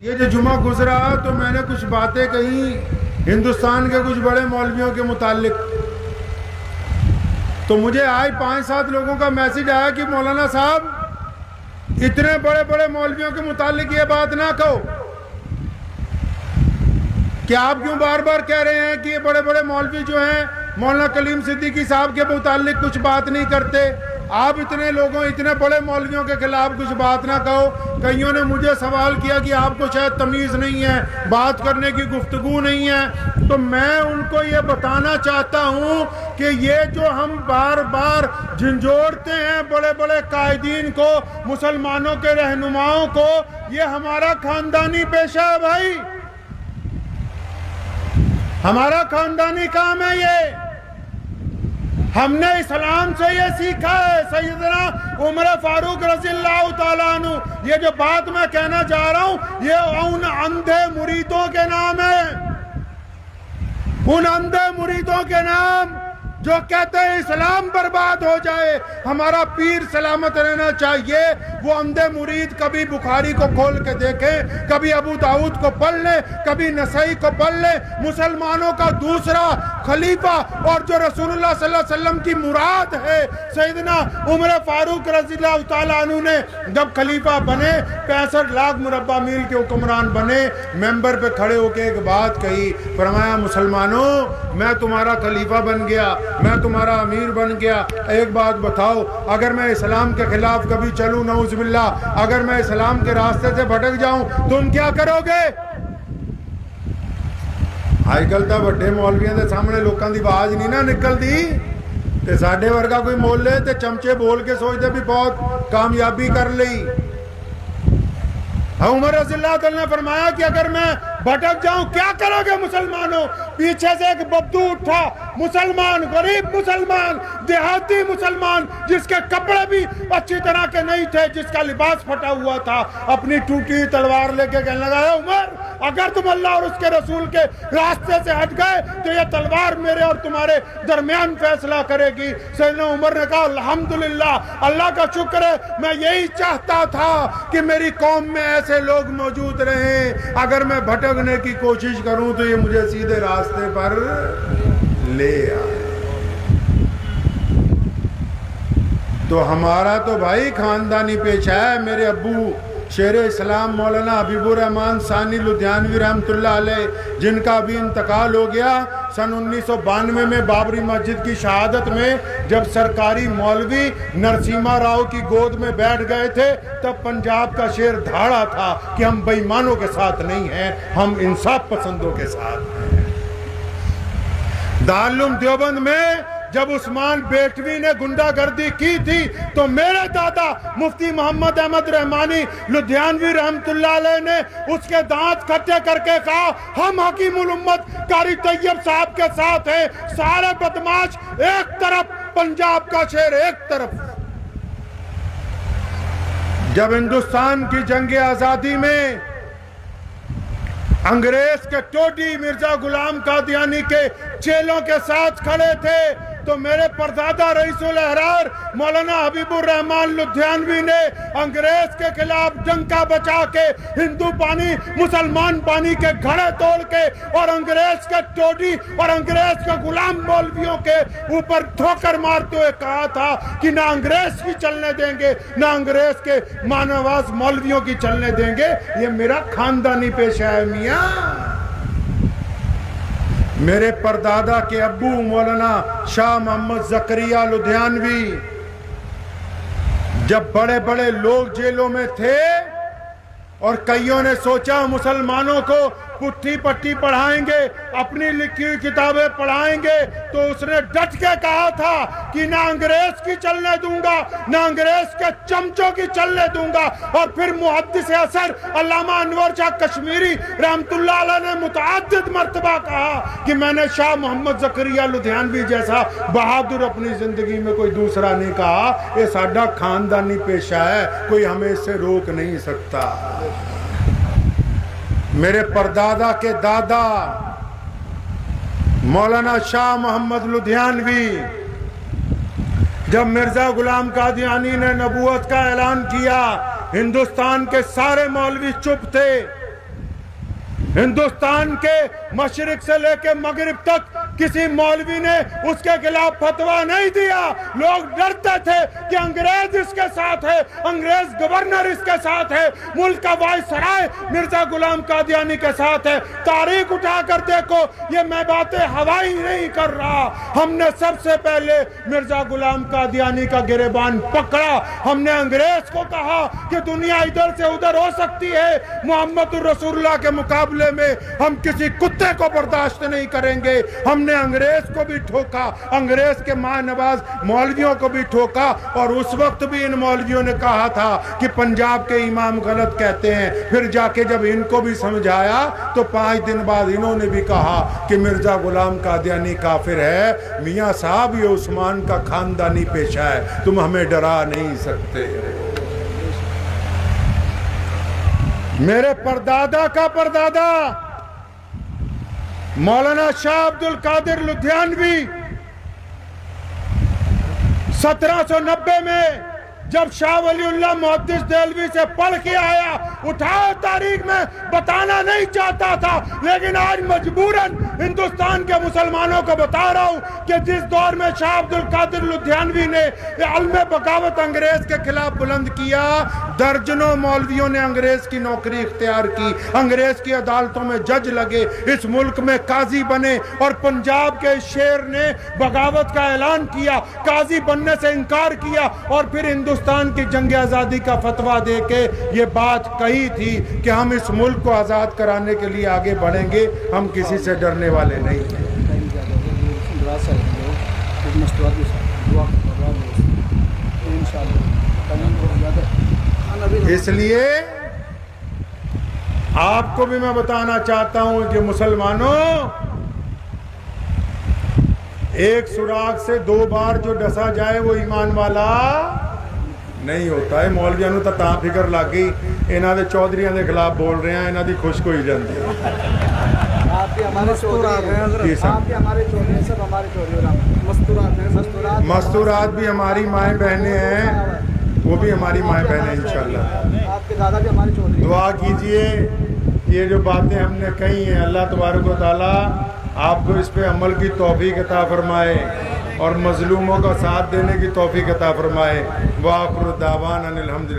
ये जो जुमा गुजरा तो मैंने कुछ बातें कही हिंदुस्तान के कुछ बड़े मौलवियों के मुतालिक। तो मुझे आज 5-7 लोगों का मैसेज आया कि मौलाना साहब इतने बड़े बड़े मौलवियों के मुतालिक ये बात ना कहो कि आप क्यों बार बार कह रहे हैं कि ये बड़े बड़े मौलवी जो हैं मौलाना कलीम सिद्दीकी साहब के मुतालिक कुछ बात नहीं करते। आप इतने लोगों इतने बड़े मौलवियों के खिलाफ कुछ बात ना कहो। कईयों ने मुझे सवाल किया कि आपको शायद तमीज़ नहीं है, बात करने की गुफ्तगू नहीं है। तो मैं उनको ये बताना चाहता हूँ कि ये जो हम बार बार झंझोड़ते हैं बड़े बड़े कायदीन को, मुसलमानों के रहनुमाओं को, ये हमारा खानदानी पेशा है भाई, हमारा खानदानी काम है ये। हमने इस्लाम से ये सीखा है। सैयदना उमर फारूक रज़ियल्लाहु ताला अन्हु, ये जो बात मैं कहना चाह रहा हूं ये उन अंधे मुरीदों के नाम है, उन अंधे मुरीदों के नाम जो कहते हैं इस्लाम बर्बाद हो जाए, हमारा पीर सलामत रहना चाहिए। वो अंधे मुरीद कभी बुखारी को खोल के देखें, कभी अबू दाऊद को पढ़ ले, कभी नसई को पढ़ ले। मुसलमानों का दूसरा खलीफा और जो रसूलुल्लाह सल्लल्लाहु अलैहि वसल्लम की मुराद है, सैयदना उमर फारूक रज़ियल्लाहु ताला अन्हु ने जब खलीफा बने, 65 लाख मुरब्बा मील के हुक्मरान बने, मेंबर पे खड़े होकर एक बात कही, फरमाया मुसलमानों मैं तुम्हारा खलीफा बन गया, मैं तुम्हारा अमीर बन गया। एक बात बताओ, अगर मैं इस्लाम के खिलाफ कभी चलूं, नऊज़ुबिल्लाह, अगर मैं इस्लाम के रास्ते से भटक जाऊं तुम क्या करोगे? आजकल तो बड़े मौलवियों के सामने लोगों की आवाज नहीं ना निकलती, ते साडे वर्गा कोई मोल ले ते चमचे बोल के सोचते भी बहुत कामयाबी कर ली। उमर रज़ियल्लाहु ताला ने फरमाया कि अगर मैं भटक जाऊं क्या करोगे मुसलमानों? पीछे से एक बद्दू उठा, मुसलमान, गरीब मुसलमान, देहाती मुसलमान, जिसके कपड़े भी अच्छी तरह के नहीं थे, जिसका लिबास फटा हुआ था, अपनी टूटी तलवार लेके कहने लगा, उमर अगर तुम अल्लाह और उसके रसूल के रास्ते से हट गए तो ये तलवार मेरे और तुम्हारे दरमियान फैसला करेगी। सैयदना उमर ने कहा अल्हम्दुलिल्लाह, अल्लाह का शुक्र है, मैं यही चाहता था कि मेरी कौम में ऐसे लोग मौजूद रहें, अगर मैं भटकने की कोशिश करूं तो ये मुझे सीधे रास्ते पर ले आए। तो हमारा तो भाई खानदानी पेशा है। मेरे अब्बू शेर इस्लाम मौलाना हबीबुर रहमान सानी लुधियानवी रहमतुल्लाह अलैह, जिनका अभी इंतकाल हो गया सन 1992 में बाबरी मस्जिद की शहादत में, जब सरकारी मौलवी नरसिम्हा राव की गोद में बैठ गए थे, तब पंजाब का शेर धाड़ा था कि हम बेईमानों के साथ नहीं हैं, हम इंसाफ पसंदों के साथ हैं। दारुल देवबंद में जब उस्मान बेटवी ने गुंडागर्दी की थी तो मेरे दादा मुफ्ती मोहम्मद अहमद रहमानी लुधियानवी रहमतुल्लाह अलैह ने उसके दांत खट्टे करके कहा, हम हकीमुल उम्मत कारी तैयब साहब के साथ हैं, सारे बदमाश एक तरफ, पंजाब का शेर एक तरफ। जब हिंदुस्तान की जंग आजादी में अंग्रेज के टोडी मिर्जा गुलाम कादियानी के चेलों के साथ खड़े थे, तो मेरे परदादा रईसुल अहरार मौलाना हबीबुर रहमान लुधियानवी ने अंग्रेज के खिलाफ डंका बचा के हिंदू पानी मुसलमान पानी के घड़े तोड़ के और अंग्रेज के टोडी और अंग्रेज के गुलाम मौलवियों के ऊपर ठोकर मारते हुए कहा था कि ना अंग्रेज की चलने देंगे, ना अंग्रेज के मानवास मौलवियों की चलने देंगे। ये मेरा खानदानी पेशा है मियाँ। मेरे परदादा के अब्बू मौलाना शाह मोहम्मद ज़करिया लुधियानवी, जब बड़े बड़े लोग जेलों में थे और कईयों ने सोचा मुसलमानों को पुट्ठी पट्टी पढ़ाएंगे, अपनी लिखी हुई किताबें पढ़ाएंगे, तो उसने डट के कहा था कि ना अंग्रेज की चलने दूंगा, ना अंग्रेज के चमचों की चलने दूंगा। और फिर मुहद्दिस असर अल्लामा अनवर शाह कश्मीरी रहमतुल्लाह अलैह ने मुतअद्दिद मर्तबा कहा कि मैंने शाह मोहम्मद ज़करिया लुधियानवी जैसा बहादुर अपनी जिंदगी में कोई दूसरा नहीं कहा। ये साडा खानदानी पेशा है, कोई हमें इससे रोक नहीं सकता। मेरे परदादा के दादा मौलाना शाह मोहम्मद लुधियानवी, जब मिर्जा गुलाम कादियानी ने नबूवत का ऐलान किया, हिंदुस्तान के सारे मौलवी चुप थे। हिंदुस्तान के मशरिक से लेकर मगरिब तक किसी मौलवी ने उसके खिलाफ फतवा नहीं दिया। लोग डरते थे कि अंग्रेज इसके साथ है, अंग्रेज गवर्नर इसके साथ है, मुल्क का वायसराय मिर्जा गुलाम कादियानी के साथ है। तारीख उठाकर देखो, ये मैं बातें हवाई नहीं कर रहा। हमने सबसे पहले मिर्जा गुलाम कादियानी का गिरेबान पकड़ा। हमने अंग्रेज को कहा कि दुनिया इधर से उधर हो सकती है, मोहम्मद रसूलुल्लाह के मुकाबले में हम किसी कुत्ते को बर्दाश्त नहीं करेंगे। हमने अंग्रेज को भी ठोका, अंग्रेज के मां नवाज मौलवियों को भी ठोका। और उस वक्त भी इन मौलवियों ने कहा था कि पंजाब के इमाम गलत कहते हैं। फिर जाके जब इनको भी समझाया तो 5 दिन बाद इन्होंने भी कहा कि मिर्जा गुलाम कादियानी काफिर है। मियां साहब, ये उस्मान का खानदानी पेशा है, तुम हमें डरा नहीं सकते। मेरे परदादा का परदादा मौलाना शाह अब्दुल कादिर लुधियानवी 1790 में जब शाह वलीउल्लाह मुहद्दिस देहलवी से पढ़ के आया, उठाओ तारीख में बताना नहीं चाहता था, लेकिन आज मजबूरन हिंदुस्तान के मुसलमानों को बता रहा हूं कि जिस दौर में शाह अब्दुल कादिर लुधियानवी ने अलमे बगावत अंग्रेज के खिलाफ बुलंद किया, दर्जनों मौलवियों ने अंग्रेज की नौकरी इख्तियार की, अंग्रेज की अदालतों में जज लगे, इस मुल्क में काजी बने। और पंजाब के शेर ने बगावत का ऐलान किया, काजी बनने से इनकार किया और फिर हिंदुस्तान की जंग आज़ादी का फतवा देके ये बात कही थी कि हम इस मुल्क को आज़ाद कराने के लिए आगे बढ़ेंगे, हम किसी से डरने वाले नहीं हैं। इसलिए आपको भी मैं बताना चाहता हूं कि मुसलमानों, एक सुराग से 2 बार जो डसा जाए वो ईमान वाला नहीं होता है। मौलवियां नूं तां फिकर लग गई, इन्हां दे चौधरियां दे खिलाफ बोल रहे हैं, इन्हां दी खुश होई जांदी है। आप भी हमारे चौधरी हैं, आप भी हमारे चौधरी हैं, सब हमारे चौधरी हैं। मस्तूरात भी हमारी माएँ बहनें हैं, वो भी हमारी माएँ बहनें इंशाल्लाह। आपके दादा भी हमारे चौधरी। दुआ कीजिए, ये जो बातें हमने कही हैं, अल्लाह तबारक व तआला आपको इस पे अमल की तौफीक अता फरमाए और मजलूमों का साथ देने की तौफीक अता फरमाए। व आखिर दावाना अनिल हम्दुलिल्लाह।